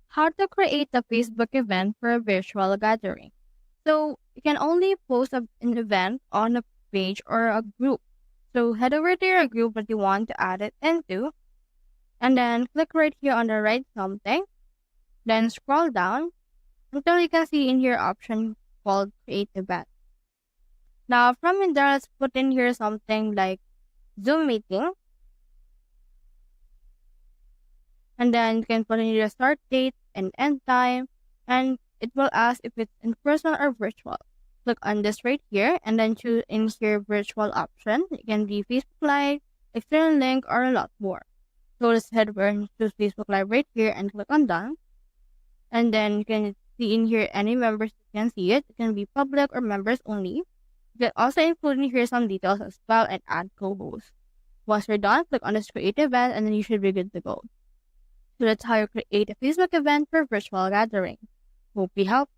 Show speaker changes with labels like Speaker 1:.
Speaker 1: How to create a Facebook event for a virtual gathering. So you can only post an event on a page or a group. So head over to your group that you want to add it into, and then click right here on the right something. Then scroll down until you can see in here option called create event. Now from in there, let's put in here something like Zoom meeting, and then you can put in your start date and end time, and it will ask if it's in person or virtual. Click on this right here and then choose in here virtual option. It can be Facebook Live, external link, or a lot more. So let's head over and choose Facebook Live right here and click on done. And then you can see in here any members you can see it. It can be public or members only. You can also include in here some details as well and add co-hosts. Once you're done, click on this create event and then you should be good to go. So that's how you create a Facebook event for virtual gathering. Hope we helped.